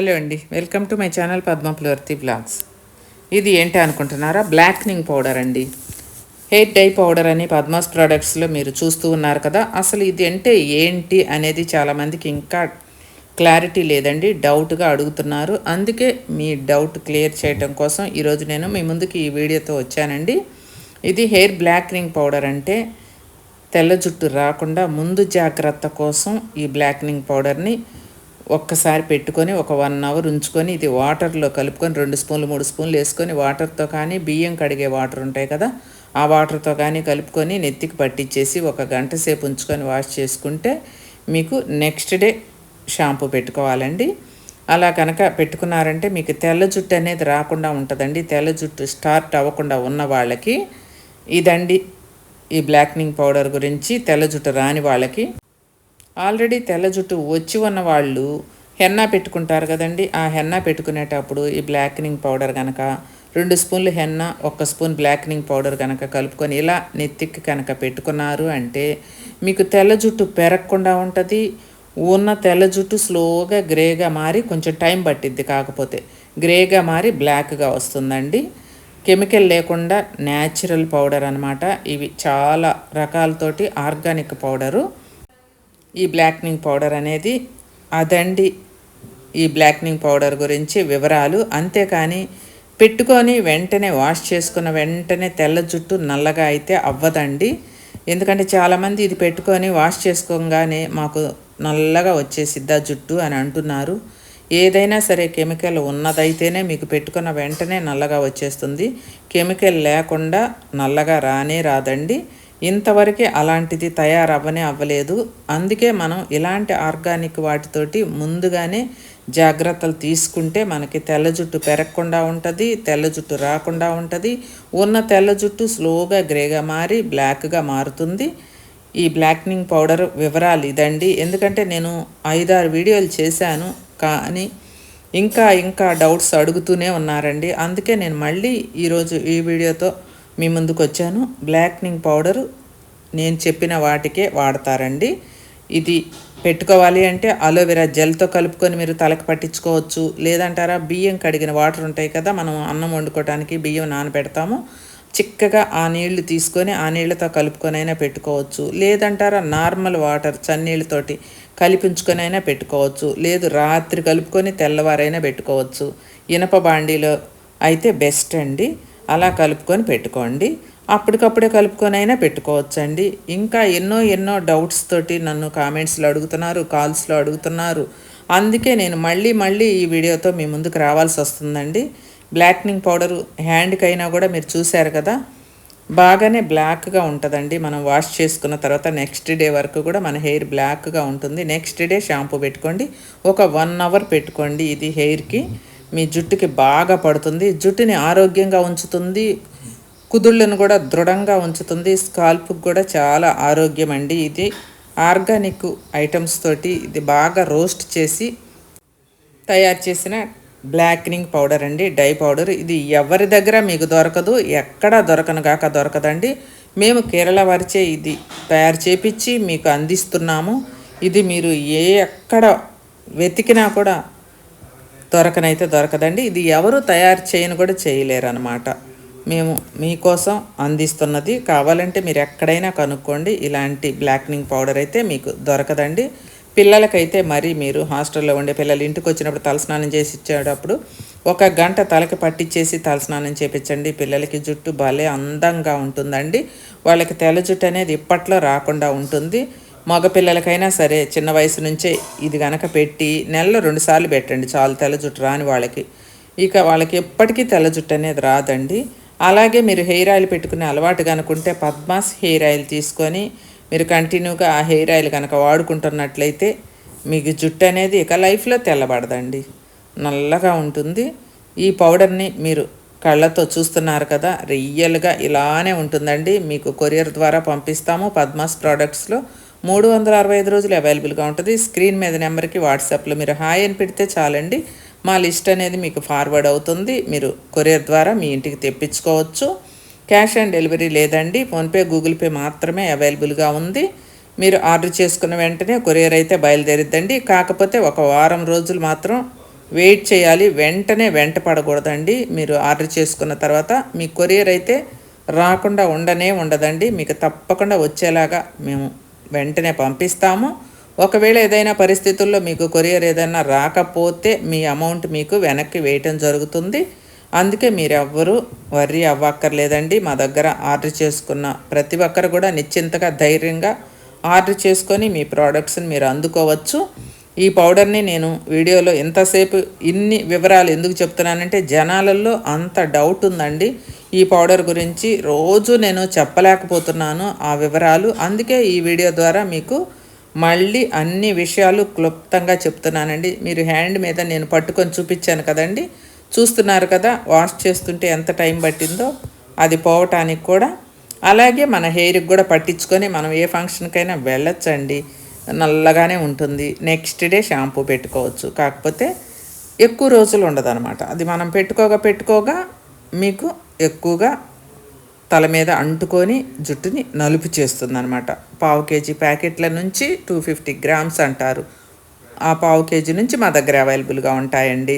Hello అండి, welcome to my channel Padmapulavarthi vlogs. ఇది ఏంటి అనుకుంటున్నారా? బ్లాక్నింగ్ పౌడర్ అండి. హెయిర్ డై పౌడర్ అని పద్మాస్ ప్రోడక్ట్స్లో మీరు చూస్తూ ఉన్నారు కదా. అసలు ఇది అంటే ఏంటి అనేది చాలామందికి ఇంకా క్లారిటీ లేదండి, డౌట్గా అడుగుతున్నారు. అందుకే మీ డౌట్ క్లియర్ చేయడం కోసం ఈరోజు నేను మీ ముందుకు ఈ వీడియోతో వచ్చానండి. ఇది హెయిర్ బ్లాక్నింగ్ పౌడర్ అంటే తెల్ల జుట్టు రాకుండా ముందు జాగ్రత్త కోసం ఈ బ్లాక్నింగ్ పౌడర్ని ఒక్కసారి పెట్టుకొని ఒక 1 అవర్ ఉంచుకొని ఇది వాటర్లో కలుపుకొని 2 స్పూన్లు 3 స్పూన్లు వేసుకొని వాటర్తో కానీ బియ్యం కడిగే వాటర్ ఉంటాయి కదా, ఆ వాటర్తో కానీ కలుపుకొని నెత్తికి పట్టించేసి 1 గంట సేపు ఉంచుకొని వాష్ చేసుకుంటే మీకు నెక్స్ట్ డే షాంపూ పెట్టుకోవాలండి. అలా కనుక పెట్టుకున్నారంటే మీకు తెల్ల జుట్టు అనేది రాకుండా ఉంటుందండి. తెల్ల జుట్టు స్టార్ట్ అవ్వకుండా ఉన్న వాళ్ళకి ఇదండి ఈ బ్లాక్నింగ్ పౌడర్ గురించి. తెల్ల జుట్టు రాని వాళ్ళకి, ఆల్రెడీ తెల్ల జుట్టు వచ్చి ఉన్న వాళ్ళు హెన్నా పెట్టుకుంటారు కదండి. ఆ హెన్నా పెట్టుకునేటప్పుడు ఈ బ్లాక్నింగ్ పౌడర్ కనుక 2 స్పూన్లు హెన్నా 1 స్పూన్ బ్లాక్నింగ్ పౌడర్ కనుక కలుపుకొని ఇలా నెత్తికి కనుక పెట్టుకున్నారు అంటే మీకు తెల్ల జుట్టు పెరగకుండా ఉంటుంది. ఉన్న తెల్ల జుట్టు స్లోగా గ్రేగా మారి, కొంచెం టైం పట్టిద్ది, కాకపోతే గ్రేగా మారి బ్లాక్గా వస్తుందండి. కెమికల్ లేకుండా న్యాచురల్ పౌడర్ అనమాట. ఇవి చాలా రకాలతోటి ఆర్గానిక్ పౌడరు ఈ బ్లాక్నింగ్ పౌడర్ అనేది. అదండి ఈ బ్లాక్నింగ్ పౌడర్ గురించి వివరాలు. అంతేకాని పెట్టుకొని వెంటనే వాష్ చేసుకున్న వెంటనే తెల్ల జుట్టు నల్లగా అయితే అవ్వదండి. ఎందుకంటే చాలామంది ఇది పెట్టుకొని వాష్ చేసుకోగానే మాకు నల్లగా వచ్చేసిద్దా జుట్టు అని అంటున్నారు. ఏదైనా సరే కెమికల్ ఉన్నదైతేనే మీకు పెట్టుకున్న వెంటనే నల్లగా వచ్చేస్తుంది. కెమికల్ లేకుండా నల్లగా రానే రాదండి. ఇంతవరకు అలాంటిది తయారవ్వనే అవ్వలేదు. అందుకే మనం ఇలాంటి ఆర్గానిక్ వాటితోటి ముందుగానే జాగ్రత్తలు తీసుకుంటే మనకి తెల్ల జుట్టు పెరగకుండా ఉంటుంది, తెల్ల జుట్టు రాకుండా ఉంటుంది. ఉన్న తెల్ల జుట్టు స్లోగా గ్రేగా మారి బ్లాక్గా మారుతుంది. ఈ బ్లాక్నింగ్ పౌడర్ వివరాలు ఇదండి. ఎందుకంటే నేను 5-6 వీడియోలు చేశాను, కానీ ఇంకా డౌట్స్ అడుగుతూనే ఉన్నారండి. అందుకే నేను మళ్ళీ ఈరోజు ఈ వీడియోతో మీ ముందుకు వచ్చాను. బ్లాక్నింగ్ పౌడరు నేను చెప్పిన వాటికే వాడతారండి. ఇది పెట్టుకోవాలి అంటే అలోవెరా జెల్తో కలుపుకొని మీరు తలకు పట్టించుకోవచ్చు. లేదంటారా, బియ్యం కడిగిన వాటర్ ఉంటాయి కదా, మనం అన్నం వండుకోవడానికి బియ్యం నానబెడతాము, చిక్కగా ఆ నీళ్లు తీసుకొని ఆ నీళ్ళతో కలుపుకొని అయినా పెట్టుకోవచ్చు. లేదంటారా, నార్మల్ వాటర్ చన్నీళ్ళతోటి కలిపించుకొని అయినా పెట్టుకోవచ్చు. లేదు, రాత్రి కలుపుకొని తెల్లవారైనా పెట్టుకోవచ్చు. ఇనప బాండీలో అయితే బెస్ట్ అండి. అలా కలుపుకొని పెట్టుకోండి. అప్పటికప్పుడే కలుపుకొని అయినా పెట్టుకోవచ్చండి. ఇంకా ఎన్నో డౌట్స్ తోటి నన్ను కామెంట్స్లో అడుగుతున్నారు, కాల్స్లో అడుగుతున్నారు. అందుకే నేను మళ్ళీ ఈ వీడియోతో మీ ముందుకు రావాల్సి వస్తుందండి. బ్లాక్నింగ్ పౌడరు హ్యాండ్కి అయినా కూడా మీరు చూశారు కదా, బాగానే బ్లాక్గా ఉంటుందండి. మనం వాష్ చేసుకున్న తర్వాత నెక్స్ట్ డే వరకు కూడా మన హెయిర్ బ్లాక్గా ఉంటుంది. నెక్స్ట్ డే షాంపూ పెట్టుకోండి. ఒక 1 అవర్ పెట్టుకోండి. ఇది హెయిర్కి, మీ జుట్టుకి బాగా పడుతుంది. జుట్టుని ఆరోగ్యంగా ఉంచుతుంది, కుదుళ్ళను కూడా దృఢంగా ఉంచుతుంది. స్కాల్ప్కి కూడా చాలా ఆరోగ్యం అండి. ఇది ఆర్గానిక్ ఐటమ్స్ తోటి ఇది బాగా రోస్ట్ చేసి తయారు చేసిన బ్లాక్నింగ్ పౌడర్ అండి, డై పౌడర్. ఇది ఎవరి దగ్గర మీకు దొరకదు, ఎక్కడా దొరకదండి. మేము కేరళ వారిచే ఇది తయారు చేపించి మీకు అందిస్తున్నాము. ఇది మీరు ఎక్కడ వెతికినా కూడా దొరకదండి. ఇది ఎవరు తయారు చేయను కూడా చేయలేరు అనమాట. మేము మీకోసం అందిస్తున్నది. కావాలంటే మీరు ఎక్కడైనా కనుక్కోండి. ఇలాంటి బ్లాక్నింగ్ పౌడర్ అయితే మీకు దొరకదండి. పిల్లలకైతే మరి మీరు హాస్టల్లో ఉండే పిల్లలు ఇంటికి వచ్చినప్పుడు తలస్నానం చేసి ఇచ్చేటప్పుడు 1 గంట తలకి పట్టించేసి తలస్నానం చేపించండి. పిల్లలకి జుట్టు భలే అందంగా ఉంటుందండి. వాళ్ళకి తెల్ల జుట్టు అనేది ఇప్పట్లో రాకుండా ఉంటుంది. మగపిల్లలకైనా సరే చిన్న వయసు నుంచే ఇది కనుక పెట్టి నెలలో 2 సార్లు పెట్టండి చాలు, తెల్ల జుట్టు రాని వాళ్ళకి. ఇక వాళ్ళకి ఎప్పటికీ తెల్ల జుట్టు అనేది రాదండి. అలాగే మీరు హెయిర్ ఆయిల్ పెట్టుకునే అలవాటు కనుకుంటే పద్మాస్ హెయిర్ ఆయిల్ తీసుకొని మీరు కంటిన్యూగా ఆ హెయిర్ ఆయిల్ కనుక వాడుకుంటున్నట్లయితే మీకు జుట్టు అనేది ఇక లైఫ్లో తెల్లబడదండి, నల్లగా ఉంటుంది. ఈ పౌడర్ని మీరు కళ్ళతో చూస్తున్నారు కదా, రియల్గా ఇలానే ఉంటుందండి. మీకు కొరియర్ ద్వారా పంపిస్తాము. పద్మాస్ ప్రోడక్ట్స్లో 365 రోజులు అవైలబుల్గా ఉంటుంది. స్క్రీన్ మీద నెంబర్కి వాట్సాప్లో మీరు హాయ్ అని పెడితే చాలండి, మా లిస్ట్ అనేది మీకు ఫార్వర్డ్ అవుతుంది. మీరు కొరియర్ ద్వారా మీ ఇంటికి తెప్పించుకోవచ్చు. క్యాష్ ఆన్ డెలివరీ లేదండి, ఫోన్పే, గూగుల్ పే మాత్రమే అవైలబుల్గా ఉంది. మీరు ఆర్డర్ చేసుకున్న వెంటనే కొరియర్ అయితే బయలుదేరిద్దండి. కాకపోతే 1 వారం రోజులు మాత్రం వెయిట్ చేయాలి. వెంట పడకూడదండి. మీరు ఆర్డర్ చేసుకున్న తర్వాత మీ కొరియర్ అయితే రాకుండా ఉండదండి. మీకు తప్పకుండా వచ్చేలాగా మేము వెంటనే పంపిస్తాము. ఒకవేళ ఏదైనా పరిస్థితుల్లో మీకు కొరియర్ ఏదైనా రాకపోతే మీ అమౌంట్ మీకు వెనక్కి వేయటం జరుగుతుంది. అందుకే మీరెవ్వరూ వర్రీ అవ్వక్కర్లేదండి. మా దగ్గర ఆర్డర్ చేసుకున్న ప్రతి ఒక్కరు కూడా నిశ్చింతగా ధైర్యంగా ఆర్డర్ చేసుకొని మీ ప్రోడక్ట్స్ని మీరు అందుకోవచ్చు. ఈ పౌడర్ని నేను వీడియోలో ఎంతసేపు ఇన్ని వివరాలు ఎందుకు చెప్తున్నానంటే జనాలలో అంత డౌట్ ఉందండి ఈ పౌడర్ గురించి. రోజు నేను చెప్పలేకపోతున్నాను ఆ వివరాలు. అందుకే ఈ వీడియో ద్వారా మీకు మళ్ళీ అన్ని విషయాలు క్లుప్తంగా చెప్తున్నానండి. మీరు హ్యాండ్ మీద నేను పట్టుకొని చూపించాను కదండి, చూస్తున్నారు కదా వాష్ చేస్తుంటే ఎంత టైం పట్టిందో అది పోవటానికి కూడా. అలాగే మన హెయిర్కి కూడా పట్టించుకొని మనం ఏ ఫంక్షన్కైనా వెళ్ళొచ్చండి. నల్లగానే ఉంటుంది. నెక్స్ట్ డే షాంపూ పెట్టుకోవచ్చు. కాకపోతే ఎక్కువ రోజులు ఉండదన్నమాట. అది మనం పెట్టుకోగా మీకు ఎక్కువగా తల మీద అంటుకొని జుట్టుని నలుపు చేస్తుంది అనమాట. 1/2 kg ప్యాకెట్ల నుంచి 250 grams అంటారు. ఆ 1/2 kg నుంచి మా దగ్గర అవైలబుల్గా ఉంటాయండి.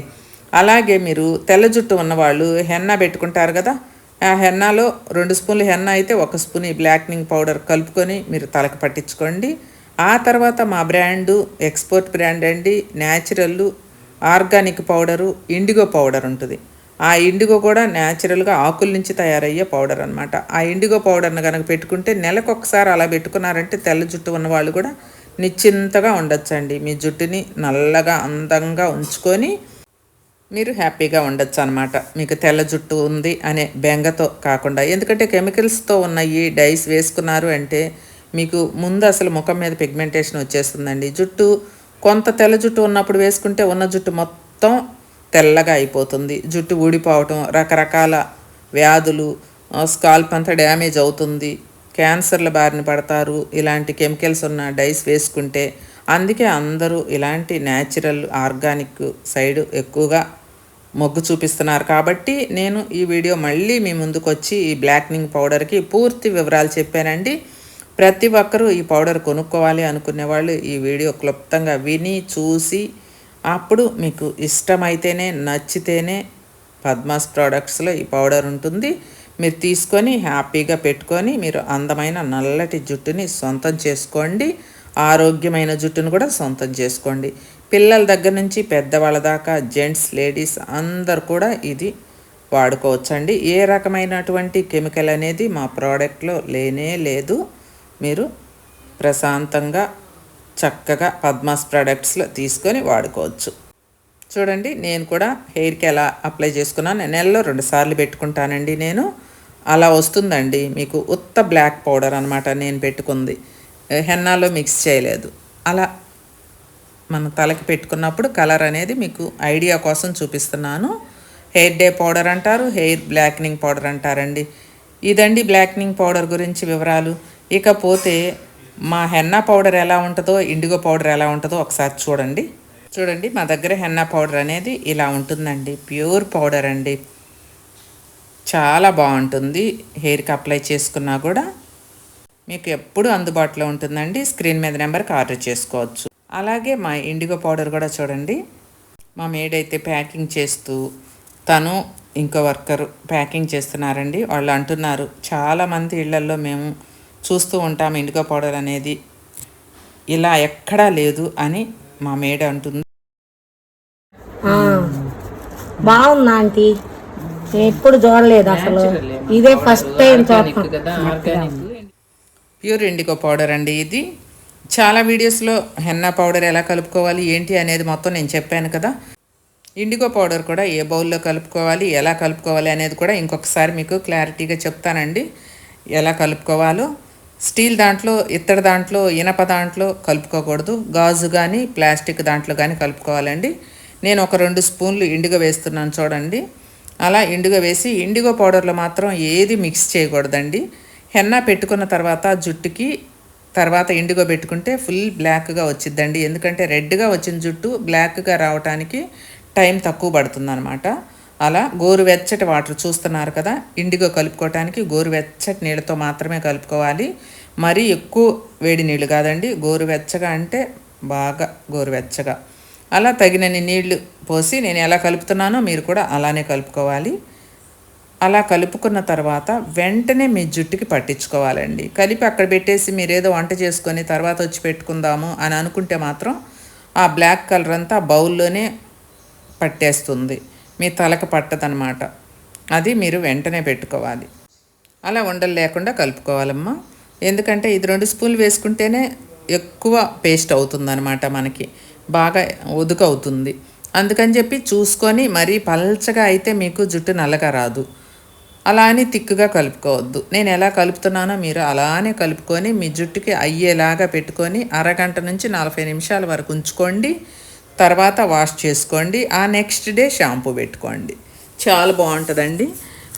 అలాగే మీరు తెల్ల జుట్టు ఉన్నవాళ్ళు హెన్నా పెట్టుకుంటారు కదా, ఆ హెన్నాలో 2 స్పూన్లు హెన్నా అయితే 1 స్పూన్ ఈ బ్లాక్నింగ్ పౌడర్ కలుపుకొని మీరు తలకు పట్టించుకోండి. ఆ తర్వాత మా బ్రాండు ఎక్స్పోర్ట్ బ్రాండ్ అండి, natural organic powder IndiGo powder ఉంటుంది. ఆ ఇండిగో కూడా న్యాచురల్గా ఆకుల నుంచి తయారయ్యే పౌడర్ అనమాట. ఆ ఇండిగో పౌడర్ని కనుక పెట్టుకుంటే నెలకొకసారి అలా పెట్టుకున్నారంటే తెల్ల జుట్టు ఉన్న వాళ్ళు కూడా నిశ్చింతగా ఉండొచ్చండి. మీ జుట్టుని నల్లగా అందంగా ఉంచుకొని మీరు హ్యాపీగా ఉండొచ్చు అనమాట. మీకు తెల్ల జుట్టు ఉంది అనే బెంగతో కాకుండా. ఎందుకంటే కెమికల్స్తో ఉన్న ఈ డైస్ వేసుకున్నారు అంటే మీకు ముందు అసలు ముఖం మీద పిగ్మెంటేషన్ వచ్చేస్తుందండి. జుట్టు కొంత తెల్ల జుట్టు ఉన్నప్పుడు వేసుకుంటే ఉన్న జుట్టు మొత్తం తెల్లగా అయిపోతుంది. జుట్టు ఊడిపోవటం, రకరకాల వ్యాధులు, స్కాల్ప్ అంతా డ్యామేజ్ అవుతుంది, క్యాన్సర్ల బారిన పడతారు ఇలాంటి కెమికల్స్ ఉన్న డైస్ వేసుకుంటే. అందుకే అందరూ ఇలాంటి న్యాచురల్ ఆర్గానిక్ సైడ్ ఎక్కువగా మొగ్గు చూపిస్తున్నారు. కాబట్టి నేను ఈ వీడియో మళ్ళీ మీ ముందుకు వచ్చి ఈ బ్లాక్నింగ్ పౌడర్కి పూర్తి వివరాలు చెప్పానండి. ప్రతి ఒక్కరూ ఈ పౌడర్ కొనుక్కోవాలి అనుకునే వాళ్ళు ఈ వీడియో క్లుప్తంగా విని చూసి అప్పుడు మీకు ఇష్టమైతేనే నచ్చితేనే పద్మాస్ ప్రోడక్ట్స్లో ఈ పౌడర్ ఉంటుంది. మీరు తీసుకొని హ్యాపీగా పెట్టుకొని మీరు అందమైన నల్లటి జుట్టుని సొంతం చేసుకోండి. ఆరోగ్యమైన జుట్టును కూడా సొంతం చేసుకోండి. పిల్లల దగ్గర నుంచి పెద్దవాళ్ళ దాకా జెంట్స్ లేడీస్ అందరు కూడా ఇది వాడుకోవచ్చండి. ఏ రకమైనటువంటి కెమికల్ అనేది మా ప్రోడక్ట్లో లేనే లేదు. మీరు ప్రశాంతంగా చక్కగా పద్మాస్ ప్రోడక్ట్స్లో తీసుకొని వాడుకోవచ్చు. చూడండి, నేను కూడా హెయిర్కి ఎలా అప్లై చేసుకున్నాను. నెలలో 2 సార్లు పెట్టుకుంటానండి. నేను అలా వస్తుందండి మీకు ఉత్త బ్లాక్ పౌడర్ అనమాట నేను పెట్టుకుంది. హెన్నాలో మిక్స్ చేయలేదు. అలా మన తలకి పెట్టుకున్నప్పుడు కలర్ అనేది మీకు ఐడియా కోసం చూపిస్తున్నాను. హెయిర్ డే పౌడర్ అంటారు, హెయిర్ బ్లాక్నింగ్ పౌడర్ అంటారండి. ఇదండి బ్లాక్నింగ్ పౌడర్ గురించి వివరాలు. ఇకపోతే మా హెన్నా పౌడర్ ఎలా ఉంటుందో, ఇండిగో పౌడర్ ఎలా ఉంటుందో ఒకసారి చూడండి. మా దగ్గర హెన్నా పౌడర్ అనేది ఇలా ఉంటుందండి. ప్యూర్ పౌడర్ అండి. చాలా బాగుంటుంది. హెయిర్కి అప్లై చేసుకున్నా కూడా మీకు ఎప్పుడు అందుబాటులో ఉంటుందండి. స్క్రీన్ మీద నెంబర్కి ఆర్డర్ చేసుకోవచ్చు. అలాగే మా ఇండిగో పౌడర్ కూడా చూడండి. మా మేడ్ అయితే ప్యాకింగ్ చేస్తూ తను ఇంకో వర్కర్ ప్యాకింగ్ చేస్తున్నారండి. వాళ్ళు అంటున్నారు చాలామంది ఇళ్లల్లో మేము చూస్తూ ఉంటాము ఇండిగో పౌడర్ అనేది ఇలా ఎక్కడా లేదు అని మా మేడ అంటుంది. బాగుంది ఆంటీ, ఎప్పుడు చూడలేదు అసలు, ఇదే first time pure IndiGo powder అండి. ఇది చాలా వీడియోస్లో హెన్నా పౌడర్ ఎలా కలుపుకోవాలి ఏంటి అనేది మొత్తం నేను చెప్పాను కదా. ఇండిగో పౌడర్ కూడా ఏ బౌల్లో కలుపుకోవాలి, ఎలా కలుపుకోవాలి అనేది కూడా ఇంకొకసారి మీకు క్లారిటీగా చెప్తానండి ఎలా కలుపుకోవాలో. స్టీల్ దాంట్లో, ఇత్తడి దాంట్లో, ఇనప దాంట్లో కలుపుకోకూడదు. గాజు కానీ ప్లాస్టిక్ దాంట్లో కానీ కలుపుకోవాలండి. నేను ఒక 2 స్పూన్లు ఇండిగో వేస్తున్నాను చూడండి. అలా ఇండిగో వేసి, ఇండిగో పౌడర్లో మాత్రం ఏది మిక్స్ చేయకూడదండి. హెన్నా పెట్టుకున్న తర్వాత జుట్టుకి తర్వాత ఇండిగో పెట్టుకుంటే ఫుల్ బ్లాక్గా వచ్చిద్దండి. ఎందుకంటే రెడ్గా వచ్చిన జుట్టు బ్లాక్గా రావడానికి టైం తక్కువ పడుతుంది అనమాట. అలా గోరువెచ్చటి వాటర్ చూస్తున్నారు కదా, ఇండిగో కలుపుకోవటానికి గోరువెచ్చటి నీళ్ళతో మాత్రమే కలుపుకోవాలి. మరీ ఎక్కువ వేడి నీళ్ళు కాదండి, గోరువెచ్చగా అంటే బాగా గోరువెచ్చగా. అలా తగినన్ని నీళ్లు పోసి నేను ఎలా కలుపుతున్నానో మీరు కూడా అలానే కలుపుకోవాలి. అలా కలుపుకున్న తర్వాత వెంటనే మీ జుట్టుకి పట్టించుకోవాలండి. కలిపి అక్కడ పెట్టేసి మీరేదో వంట చేసుకొని తర్వాత వచ్చి పెట్టుకుందాము అని అనుకుంటే మాత్రం ఆ బ్లాక్ కలర్ అంతా బౌల్లోనే పట్టేస్తుంది, మీ తలకు పట్టదనమాట. అది మీరు వెంటనే పెట్టుకోవాలి. అలా ఉండలు లేకుండా కలుపుకోవాలమ్మా. ఎందుకంటే ఇది 2 స్పూన్లు వేసుకుంటేనే ఎక్కువ పేస్ట్ అవుతుందన్నమాట, మనకి బాగా ఒదుకు అవుతుంది. అందుకని చెప్పి చూసుకొని మరీ పల్చగా అయితే మీకు జుట్టు నల్లగా రాదు. అలా అని తిక్కుగా కలుపుకోవద్దు. నేను ఎలా కలుపుతున్నానో మీరు అలానే కలుపుకొని మీ జుట్టుకి అయ్యేలాగా పెట్టుకొని అరగంట నుంచి 40 నిమిషాల వరకు ఉంచుకోండి. తర్వాత వాష్ చేసుకోండి. ఆ నెక్స్ట్ డే షాంపూ పెట్టుకోండి. చాలా బాగుంటుందండి.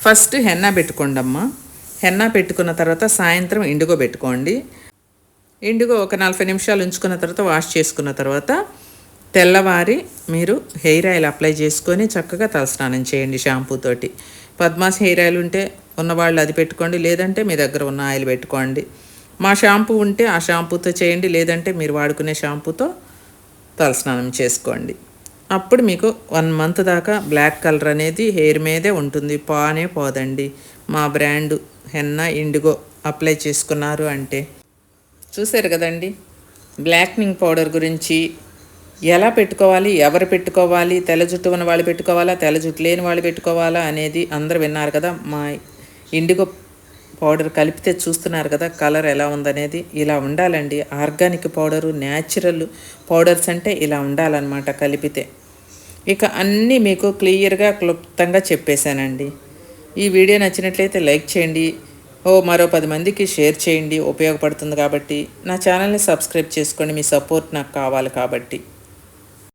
ఫస్ట్ హెన్నా పెట్టుకోండి అమ్మా. హెన్నా పెట్టుకున్న తర్వాత సాయంత్రం ఇండిగో పెట్టుకోండి. ఇండిగో ఒక 40 నిమిషాలు ఉంచుకున్న తర్వాత వాష్ చేసుకున్న తర్వాత తెల్లవారి మీరు హెయిర్ ఆయిల్ అప్లై చేసుకొని చక్కగా తలస్నానం చేయండి షాంపూతోటి. పద్మాస్ హెయిర్ ఆయిల్ ఉంటే ఉన్నవాళ్ళు అది పెట్టుకోండి, లేదంటే మీ దగ్గర ఉన్న ఆయిల్ పెట్టుకోండి. మా షాంపూ ఉంటే ఆ షాంపూతో చేయండి, లేదంటే మీరు వాడుకునే షాంపూతో తలస్నానం చేసుకోండి. అప్పుడు మీకు 1 మంత్ దాకా బ్లాక్ కలర్ అనేది హెయిర్ మీదే ఉంటుంది, పోనే పోదండి. మా బ్రాండ్ హెన్నా ఇండిగో అప్లై చేసుకున్నారు అంటే. చూసారు కదండి బ్లాక్నింగ్ పౌడర్ గురించి, ఎలా పెట్టుకోవాలి, ఎవరు పెట్టుకోవాలి, తెల్ల జుట్టు ఉన్న వాళ్ళు పెట్టుకోవాలా, తెల్ల జుట్టు లేని వాళ్ళు పెట్టుకోవాలా అనేది అందరూ విన్నారు కదా. మా ఇండిగో పౌడర్ కలిపితే చూస్తున్నారు కదా కలర్ ఎలా ఉందనేది. ఇలా ఉండాలండి. ఆర్గానిక్ పౌడరు, న్యాచురల్ పౌడర్స్ అంటే ఇలా ఉండాలన్నమాట కలిపితే. ఇక అన్నీ మీకు క్లియర్గా క్లుప్తంగా చెప్పేశానండి. ఈ వీడియో నచ్చినట్లయితే లైక్ చేయండి, మరో 10 మందికి షేర్ చేయండి, ఉపయోగపడుతుంది కాబట్టి. నా ఛానల్ని సబ్స్క్రైబ్ చేసుకోండి, మీ సపోర్ట్ నాకు కావాలి కాబట్టి.